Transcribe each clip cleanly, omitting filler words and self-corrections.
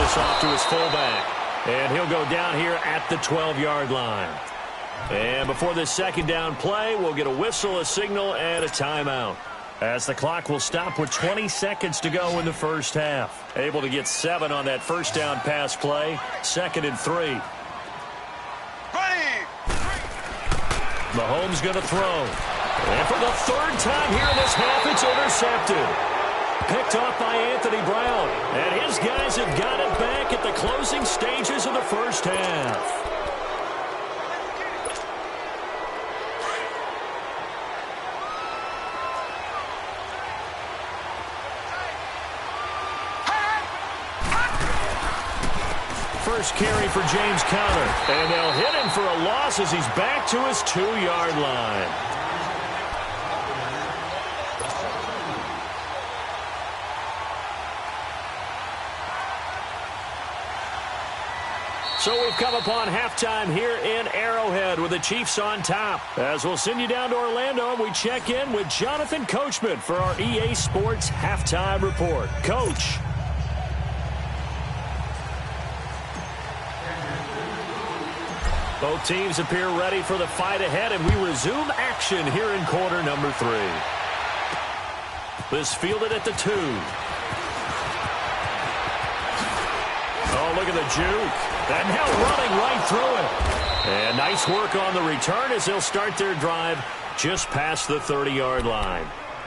this off to his fullback. And he'll go down here at the 12-yard line. And before this second down play, we'll get a whistle, a signal, and a timeout, as the clock will stop with 20 seconds to go in the first half. Able to get 7 on that first down pass play. 2nd and 3. Mahomes going to throw. And for the 3rd time here in this half, it's intercepted. Picked off by Anthony Brown. And his guys have got it back at the closing stages of the first half. First carry for James Conner. And they'll hit him for a loss as he's back to his 2-yard line. So we've come upon halftime here in Arrowhead with the Chiefs on top. As we'll send you down to Orlando, we check in with Jonathan Coachman for our EA Sports Halftime Report. Coach. Both teams appear ready for the fight ahead, and we resume action here in quarter number 3. This fielded at the 2. Oh, look at the juke. And now running right through it. And nice work on the return as they'll start their drive just past the 30-yard line.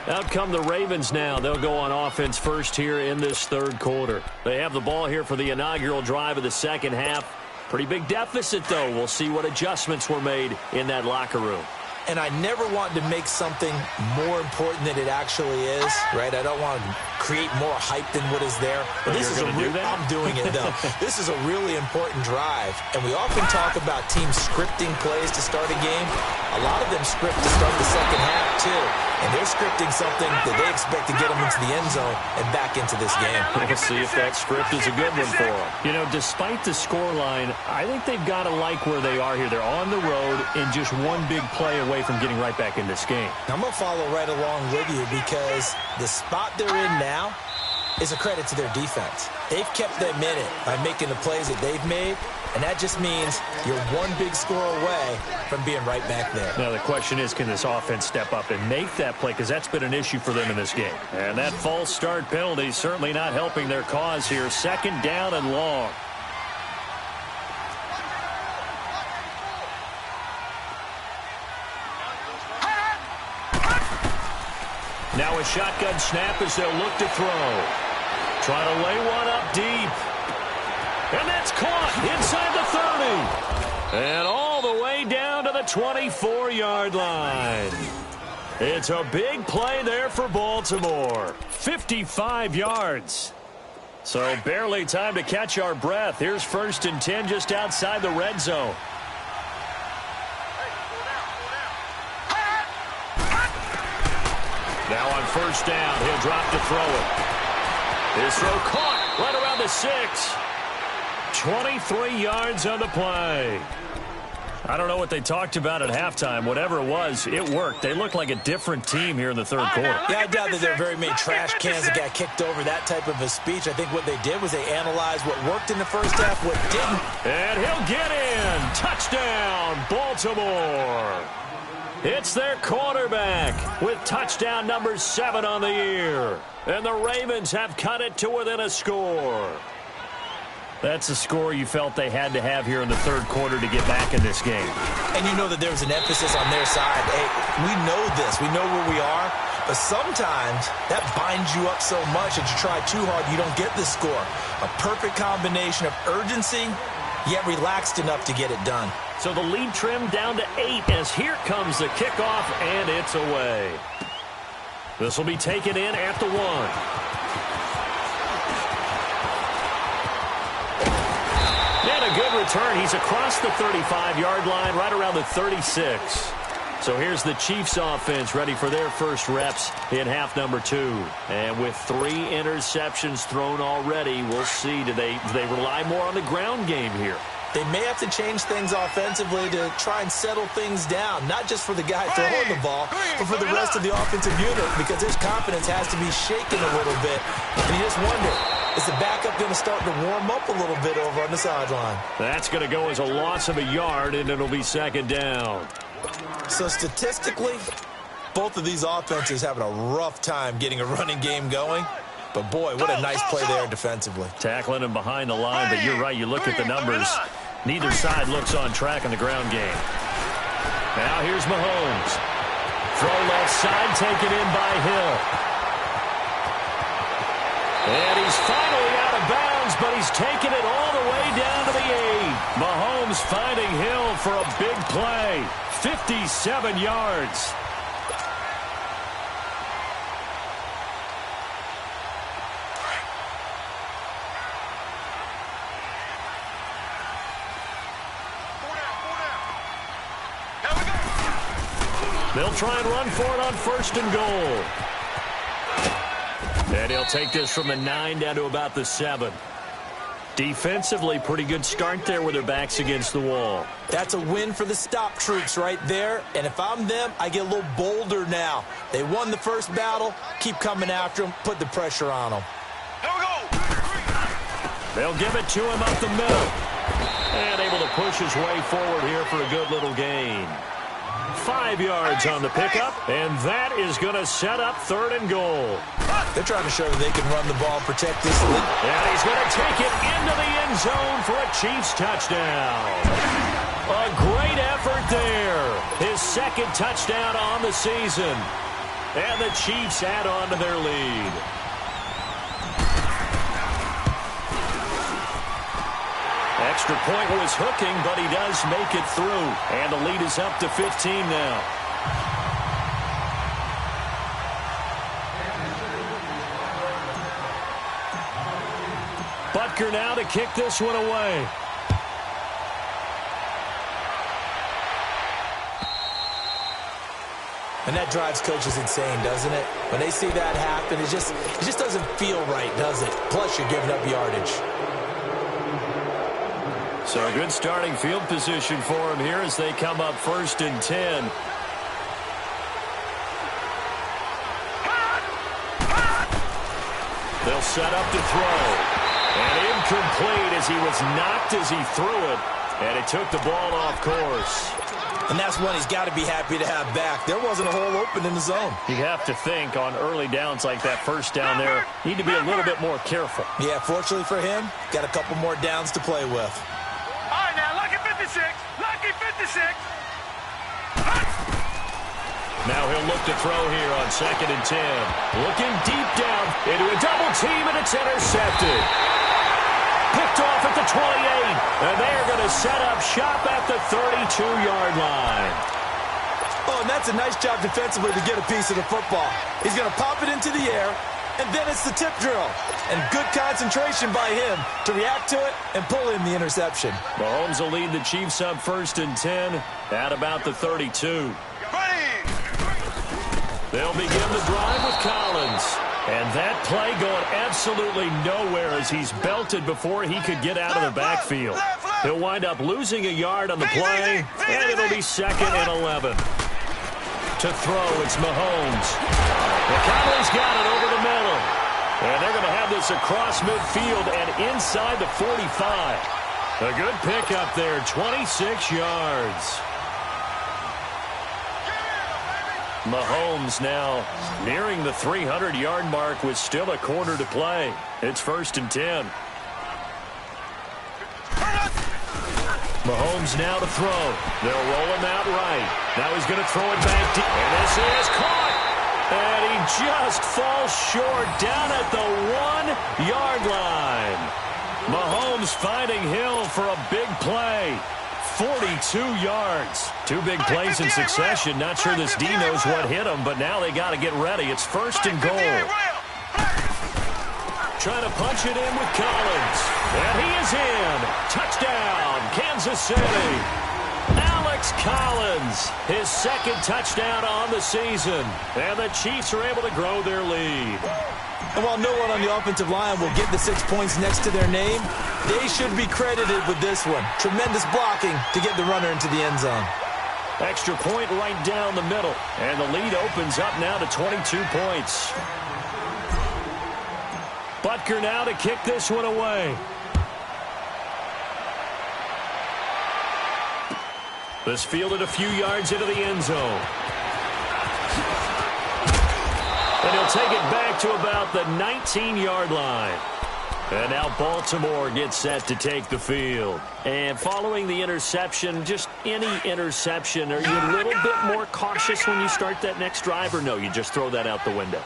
Out come the Ravens now. They'll go on offense first here in this 3rd quarter. They have the ball here for the inaugural drive of the second half. Pretty big deficit, though. We'll see what adjustments were made in that locker room. And I never want to make something more important than it actually is, right? I don't want to create more hype than what is there. But this is I'm doing it, though. This is a really important drive. And we often talk about teams scripting plays to start a game. A lot of them script to start the second half, too. And they're scripting something that they expect to get them into the end zone and back into this game. We'll see if that script is a good one for them. You know, despite the scoreline, I think they've got to like where they are here. They're on the road and just one big play away from getting right back in this game. I'm going to follow right along with you because the spot they're in now is a credit to their defense. They've kept them in it by making the plays that they've made, and that just means you're one big score away from being right back there. Now the question is, can this offense step up and make that play? Because that's been an issue for them in this game. And that false start penalty certainly not helping their cause here. 2nd down and long. Now a shotgun snap as they'll look to throw. Trying to lay one up deep. And that's caught inside the 30. And all the way down to the 24-yard line. It's a big play there for Baltimore. 55 yards. So barely time to catch our breath. Here's 1st and 10 just outside the red zone. Now on 1st down, he'll drop to throw it. His throw caught right around the 6. 23 yards on the play. I don't know what they talked about at halftime. Whatever it was, it worked. They look like a different team here in the 3rd quarter. Yeah, I doubt that there are very many trash cans that got kicked over that type of a speech. I think what they did was they analyzed what worked in the first half, what didn't. And he'll get in. Touchdown, Baltimore. It's their quarterback with touchdown number 7 on the year. And the Ravens have cut it to within a score. That's a score you felt they had to have here in the 3rd quarter to get back in this game. And you know that there was an emphasis on their side. Hey, we know this. We know where we are. But sometimes that binds you up so much that you try too hard, you don't get the score. A perfect combination of urgency, yet relaxed enough to get it done. So the lead trimmed down to 8 as here comes the kickoff, and it's away. This will be taken in at the 1. And a good return. He's across the 35-yard line, right around the 36. So here's the Chiefs offense ready for their first reps in half number 2. And with 3 interceptions thrown already, we'll see. Do they rely more on the ground game here? They may have to change things offensively to try and settle things down, not just for the guy throwing the ball, but for the rest of the offensive unit, because his confidence has to be shaken a little bit. And you just wonder, Is the backup going to start to warm up a little bit over on the sideline? That's going to go as a loss of a yard, and it'll be second down. So statistically, both of these offenses having a rough time getting a running game going. But, boy, what a nice play there defensively. Tackling him behind the line, but you're right. You look at the numbers. Neither side looks on track in the ground game. Now here's Mahomes. Throw left side, taken in by Hill. And he's finally out of bounds, but he's taken it all the way down to the 8. Mahomes finding Hill for a big play. 57 yards. They'll try and run for it on 1st and goal. And he'll take this from the 9 down to about the 7. Defensively, pretty good start there with their backs against the wall. That's a win for the stop troops right there. And if I'm them, I get a little bolder now. They won the first battle. Keep coming after them. Put the pressure on them. Here we go. They'll give it to him up the middle. And able to push his way forward here for a good little gain. 5 yards on the pickup, and that is going to set up 3rd and goal. They're trying to show that they can run the ball, protect this lead. And he's going to take it into the end zone for a Chiefs touchdown. A great effort there. His 2nd touchdown on the season. And the Chiefs add on to their lead. Extra point was hooking, but he does make it through. And the lead is up to 15 now. Butker now to kick this one away. And that drives coaches insane, doesn't it? When they see that happen, it just doesn't feel right, does it? Plus, you're giving up yardage. So a good starting field position for him here as they come up 1st and 10. They'll set up to throw. And incomplete as he was knocked as he threw it. And it took the ball off course. And that's one he's got to be happy to have back. There wasn't a hole open in the zone. You have to think on early downs like that, 1st down there, need to be a little bit more careful. Yeah, fortunately for him, got a couple more downs to play with. All right, now, lucky 56. Lucky 56. Now he'll look to throw here on 2nd and 10. Looking deep down into a double team, and it's intercepted. Picked off at the 28, and they're going to set up shop at the 32-yard line. Oh, and that's a nice job defensively to get a piece of the football. He's going to pop it into the air, and then it's the tip drill. And good concentration by him to react to it and pull in the interception. Mahomes will lead the Chiefs up 1st and 10 at about the 32. They'll begin the drive with Collins. And that play going absolutely nowhere as he's belted before he could get out of the backfield. He'll wind up losing a yard on the play, and it'll be 2nd and 11. To throw, it's Mahomes. The Cowboys got it over the middle. And they're going to have this across midfield and inside the 45. A good pickup there, 26 yards. Mahomes now nearing the 300-yard mark with still a quarter to play. It's 1st and 10. Mahomes now to throw. They'll roll him out right. Now he's going to throw it back deep. And this is caught. And he just falls short down at the 1-yard line. Mahomes finding Hill for a big play. 42 yards. 2 big plays in succession. Not sure this D knows what hit him, but now they got to get ready. It's 1st and goal. Trying to punch it in with Collins. And he is in. Touchdown, Kansas City. Alex Collins, his 2nd touchdown on the season. And the Chiefs are able to grow their lead. And while no one on the offensive line will get the 6 points next to their name, they should be credited with this one. Tremendous blocking to get the runner into the end zone. Extra point right down the middle. And the lead opens up now to 22 points. Butker now to kick this one away. This fielded a few yards into the end zone. And he'll take it back to about the 19-yard line. And now Baltimore gets set to take the field. And following the interception, just any interception, are you a little bit more cautious when you start that next drive, or no, you just throw that out the window?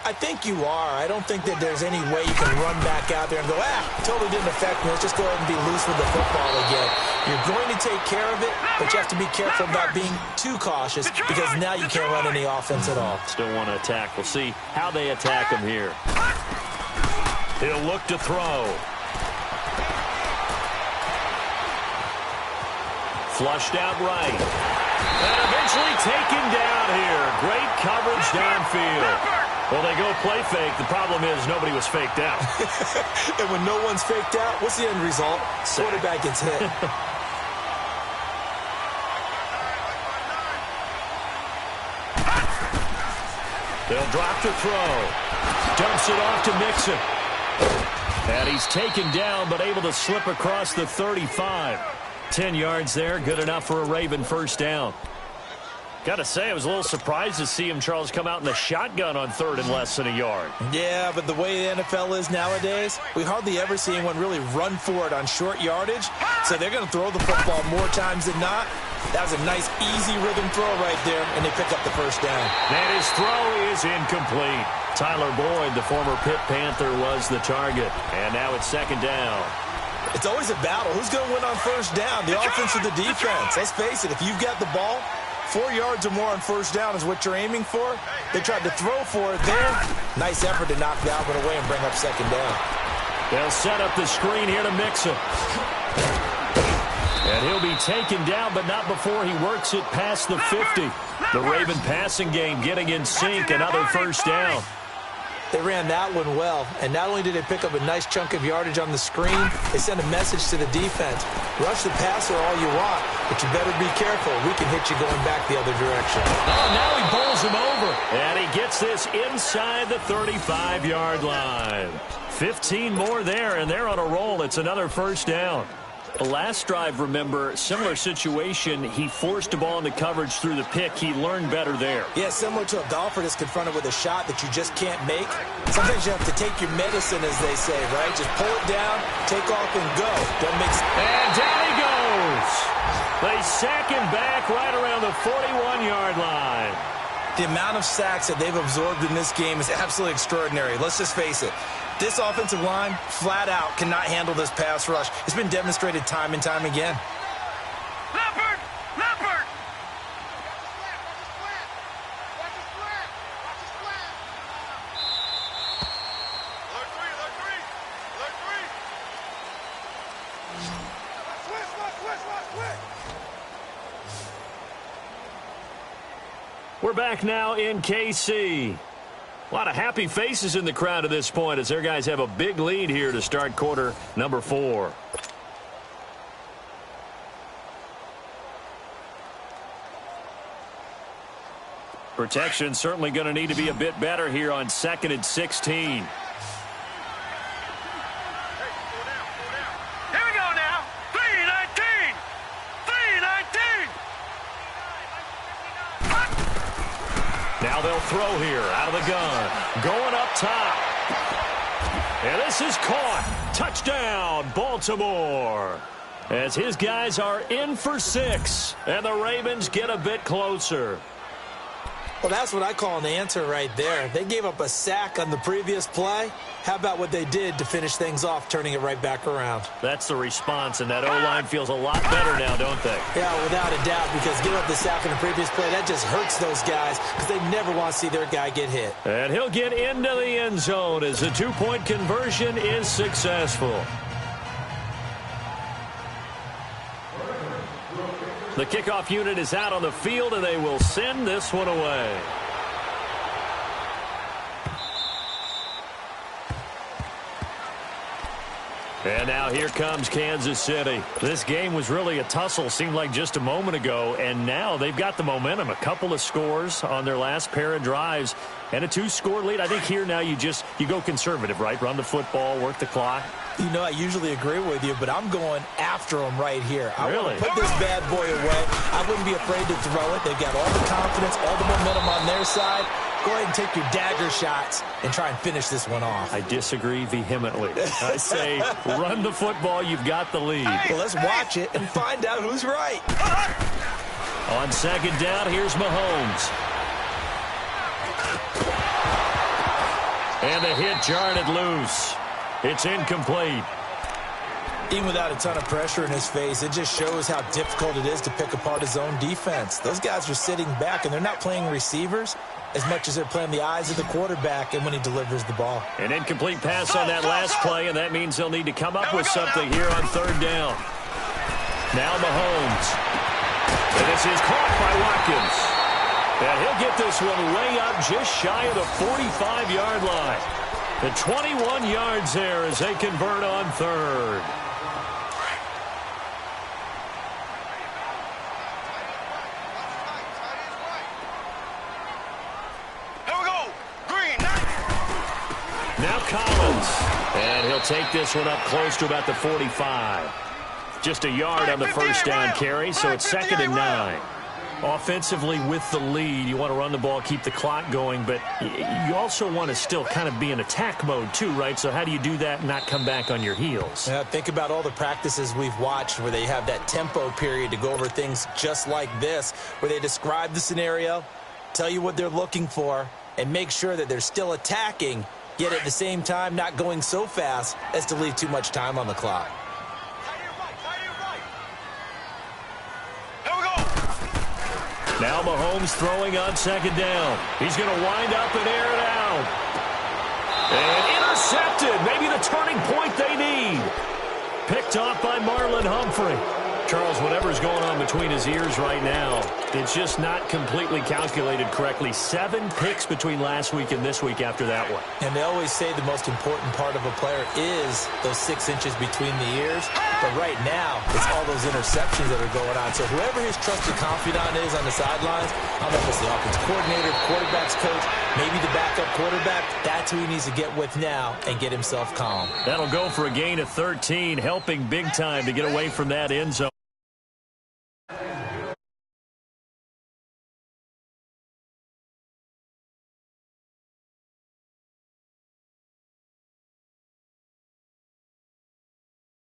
I think you are. I don't think that there's any way you can run back out there and go, totally didn't affect me. Let's just go ahead and be loose with the football again. You're going to take care of it, but you have to be careful about being too cautious because now you can't run any offense at all. Still want to attack. We'll see how they attack him here. He'll look to throw. Flushed out right. And eventually taken down here. Great coverage downfield. Well, they go play fake. The problem is nobody was faked out. And when no one's faked out, what's the end result? Quarterback gets hit. They'll drop to throw. Dumps it off to Mixon. And he's taken down, but able to slip across the 35. 10 yards there, good enough for a Raven first down. Got to say, I was a little surprised to see him, Charles, come out in the shotgun on third and less than a yard. Yeah, but the way the NFL is nowadays, we hardly ever see anyone really run for it on short yardage. So they're going to throw the football more times than not. That was a nice, easy rhythm throw right there, and they pick up the first down. And his throw is incomplete. Tyler Boyd, the former Pitt Panther, was the target. And now it's second down. It's always a battle. Who's going to win on first down, the offense or the defense? Let's face it, if you've got the ball, 4 yards or more on first down is what you're aiming for. They tried to throw for it there. Nice effort to knock Dalvin away and bring up second down. They'll set up the screen here to Mixon. And he'll be taken down, but not before he works it past the 50. The Raven passing game getting in sync, another first down. They ran that one well, and not only did they pick up a nice chunk of yardage on the screen, they sent a message to the defense. Rush the passer all you want, but you better be careful. We can hit you going back the other direction. Oh, now he bowls him over, and he gets this inside the 35-yard line. 15 more there, and they're on a roll. It's another first down. The last drive, remember, similar situation. He forced a ball into coverage through the pick. He learned better there. Yeah, similar to a golfer that's confronted with a shot that you just can't make. Sometimes you have to take your medicine, as they say, right? Just pull it down, take off, and go. Don't mix. And down he goes. They sack him back right around the 41-yard line. The amount of sacks that they've absorbed in this game is absolutely extraordinary. Let's just face it. This offensive line, flat out, cannot handle this pass rush. It's been demonstrated time and time again. Leopard! Leopard! We're back now in KC. A lot of happy faces in the crowd at this point as their guys have a big lead here to start quarter number 4. Protection certainly going to need to be a bit better here on 2nd and 16. Now they'll throw here out of the gun. Going up top. And this is caught. Touchdown, Baltimore. As his guys are in for 6. And the Ravens get a bit closer. Well, that's what I call an answer right there. They gave up a sack on the previous play. How about what they did to finish things off, turning it right back around? That's the response, and that O-line feels a lot better now, don't they? Yeah, without a doubt, because giving up the sack on the previous play, that just hurts those guys because they never want to see their guy get hit. And he'll get into the end zone as the 2-point conversion is successful. The kickoff unit is out on the field, and they will send this one away. And now here comes Kansas City. This game was really a tussle, seemed like just a moment ago, and now they've got the momentum. A couple of scores on their last pair of drives and a 2-score lead. I think here now you go conservative, right? Run the football, work the clock. You know, I usually agree with you, but I'm going after them right here. I really want to put this bad boy away. I wouldn't be afraid to throw it. They've got all the confidence, all the momentum on their side. Go ahead and take your dagger shots and try and finish this one off. I disagree vehemently. I say run the football. You've got the lead. Well, let's watch it and find out who's right. On second down, here's Mahomes. And the hit jarred it loose. It's incomplete. Even without a ton of pressure in his face, it just shows how difficult it is to pick apart his own defense. Those guys are sitting back, and they're not playing receivers as much as they're playing the eyes of the quarterback and when he delivers the ball. An incomplete pass on that last play, and that means they'll need to come up with something here on third down. Now Mahomes. And this is caught by Watkins. And he'll get this one way up just shy of the 45-yard line. The 21 yards there as they convert on third. Now Collins. And he'll take this one up close to about the 45. Just a yard on the first down carry, so it's 2nd and 9. Offensively with the lead, you want to run the ball, keep the clock going, but you also want to still kind of be in attack mode too, right? So how do you do that and not come back on your heels? Yeah, think about all the practices we've watched where they have that tempo period to go over things just like this, where they describe the scenario, tell you what they're looking for, and make sure that they're still attacking, yet at the same time not going so fast as to leave too much time on the clock. Now Mahomes throwing on second down. He's going to wind up and air it out. And intercepted. Maybe the turning point they need. Picked off by Marlon Humphrey. Charles, whatever's going on between his ears right now, it's just not completely calculated correctly. 7 picks between last week and this week after that one. And they always say the most important part of a player is those 6 inches between the ears. But right now, it's all those interceptions that are going on. So whoever his trusted confidant is on the sidelines, I don't know if it's the offensive coordinator, quarterback's coach, maybe the backup quarterback, that's who he needs to get with now and get himself calm. That'll go for a gain of 13, helping big time to get away from that end zone.